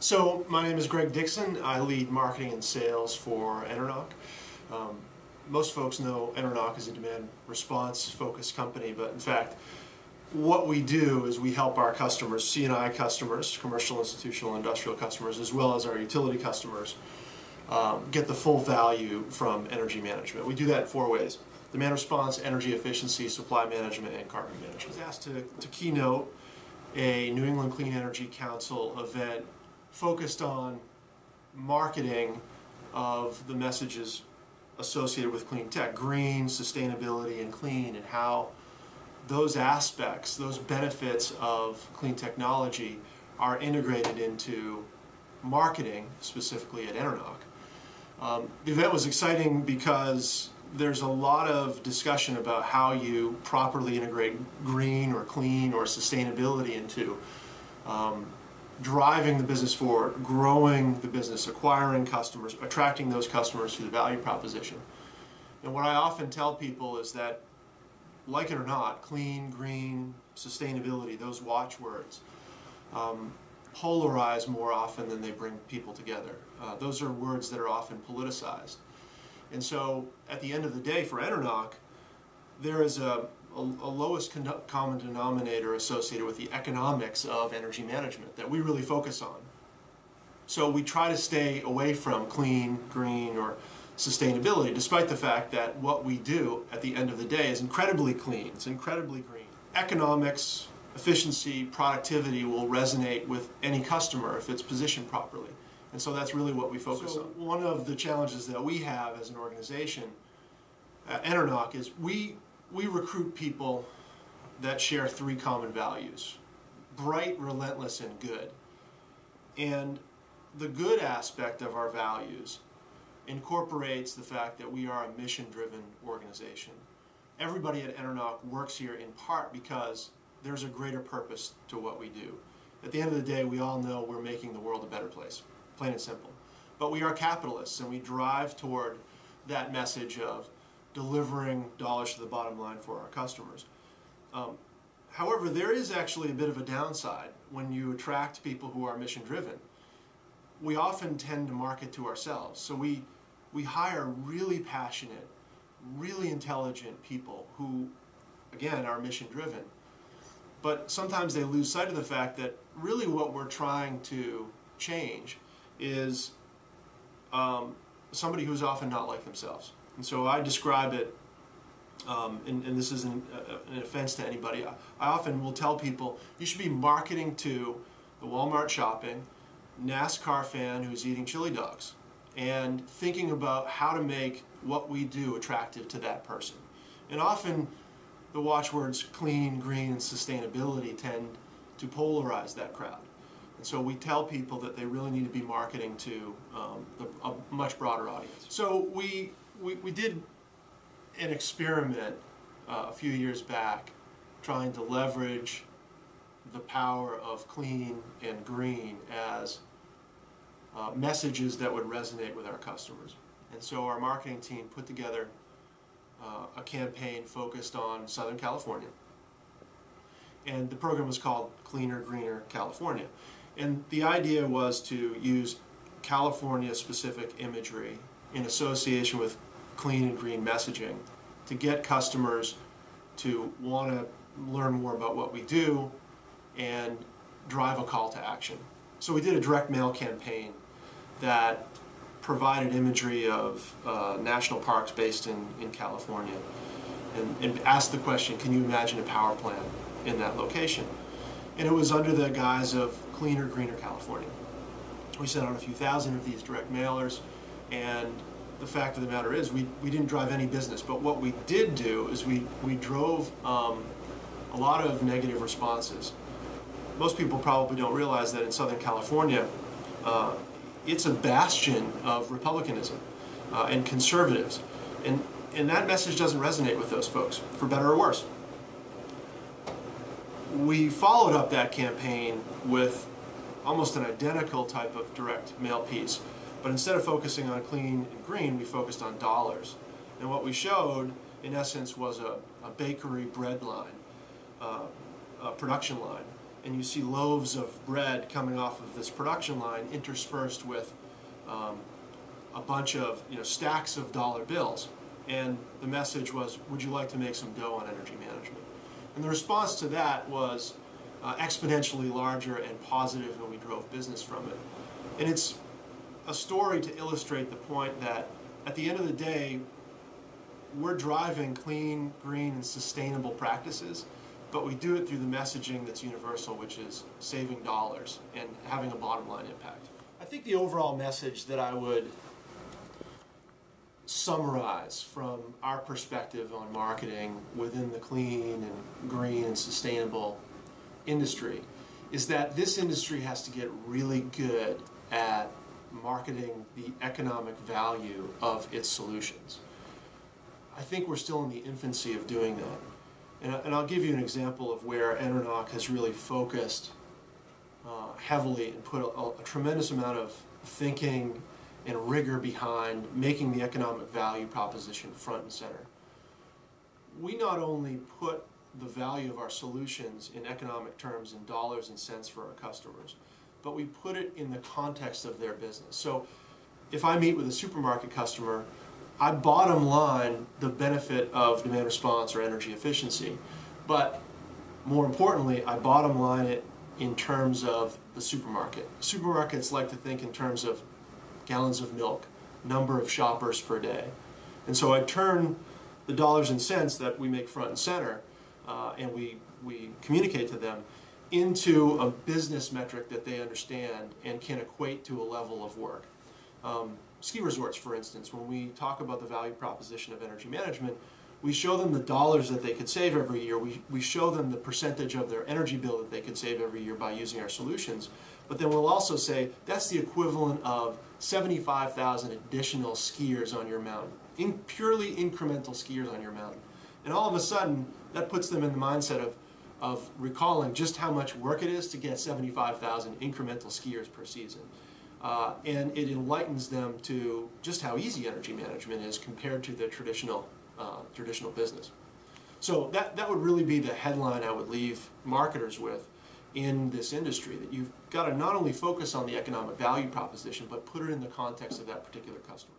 So my name is Gregg Dixon. I lead marketing and sales for EnerNOC. Most folks know EnerNOC is a demand response focused company, but in fact what we do is we help our customers, C&I customers, commercial, institutional, industrial customers, as well as our utility customers, get the full value from energy management. We do that in 4 ways: demand response, energy efficiency, supply management, and carbon management. I was asked to keynote a New England Clean Energy Council event focused on marketing of the messages associated with clean tech, green, sustainability, and clean, and how those aspects, those benefits of clean technology are integrated into marketing, specifically at EnerNOC. The event was exciting because there's a lot of discussion about how you properly integrate green or clean or sustainability into driving the business forward, growing the business, acquiring customers, attracting those customers through the value proposition. And what I often tell people is that, like it or not, clean, green, sustainability, those watchwords, polarize more often than they bring people together. Those are words that are often politicized. And so, at the end of the day, for EnerNOC, there is a lowest common denominator associated with the economics of energy management that we really focus on. So we try to stay away from clean, green, or sustainability, despite the fact that what we do at the end of the day is incredibly clean, it's incredibly green. Economics, efficiency, productivity will resonate with any customer if it's positioned properly. And so that's really what we focus on. One of the challenges that we have as an organization at EnerNOC is we recruit people that share 3 common values: bright, relentless, and good. And the good aspect of our values incorporates the fact that we are a mission-driven organization. Everybody at EnerNOC works here in part because there's a greater purpose to what we do. At the end of the day, we all know we're making the world a better place, plain and simple. But we are capitalists, and we drive toward that message of delivering dollars to the bottom line for our customers. However, there is actually a bit of a downside when you attract people who are mission-driven. We often tend to market to ourselves. So we hire really passionate, really intelligent people who, again, are mission-driven. But sometimes they lose sight of the fact that really what we're trying to change is somebody who's often not like themselves. And so I describe it, and this isn't an offense to anybody, I often will tell people, you should be marketing to the Walmart shopping, NASCAR fan who's eating chili dogs, and thinking about how to make what we do attractive to that person. And often the watchwords clean, green, and sustainability tend to polarize that crowd. And so we tell people that they really need to be marketing to a much broader audience. So we did an experiment a few years back trying to leverage the power of clean and green as messages that would resonate with our customers. And so our marketing team put together a campaign focused on Southern California. And the program was called Cleaner, Greener California. And the idea was to use California-specific imagery in association with clean and green messaging to get customers to want to learn more about what we do and drive a call to action. So we did a direct mail campaign that provided imagery of national parks based in California and asked the question, can you imagine a power plant in that location? And it was under the guise of Cleaner, Greener California. We sent out a few thousand of these direct mailers, and the fact of the matter is we didn't drive any business, but what we did do is we drove a lot of negative responses. Most people probably don't realize that in Southern California it's a bastion of Republicanism and conservatives, and that message doesn't resonate with those folks, for better or worse. We followed up that campaign with almost an identical type of direct mail piece, but instead of focusing on clean and green, we focused on dollars. And what we showed, in essence, was a bakery bread line, a production line, and you see loaves of bread coming off of this production line interspersed with a bunch of stacks of dollar bills. And the message was, would you like to make some dough on energy management? And the response to that was exponentially larger and positive, and we drove business from it. And it's a story to illustrate the point that at the end of the day, we're driving clean, green, and sustainable practices, but we do it through the messaging that's universal, which is saving dollars and having a bottom line impact. I think the overall message that I would summarize from our perspective on marketing within the clean and green and sustainable industry is that this industry has to get really good at marketing the economic value of its solutions. I think we're still in the infancy of doing that. And I'll give you an example of where EnerNOC has really focused heavily and put a tremendous amount of thinking and rigor behind making the economic value proposition front and center. We not only put the value of our solutions in economic terms in dollars and cents for our customers, but we put it in the context of their business. So if I meet with a supermarket customer, I bottom line the benefit of demand response or energy efficiency, but more importantly, I bottom line it in terms of the supermarket. Supermarkets like to think in terms of gallons of milk, number of shoppers per day. And so I turn the dollars and cents that we make front and center and we communicate to them into a business metric that they understand and can equate to a level of work. Ski resorts, for instance, when we talk about the value proposition of energy management, we show them the dollars that they could save every year. We show them the percentage of their energy bill that they could save every year by using our solutions. But then we'll also say that's the equivalent of 75,000 additional skiers on your mountain, purely incremental skiers on your mountain. And all of a sudden, that puts them in the mindset of recalling just how much work it is to get 75,000 incremental skiers per season. And it enlightens them to just how easy energy management is compared to the traditional business. So that would really be the headline I would leave marketers with in this industry, that you've got to not only focus on the economic value proposition, but put it in the context of that particular customer.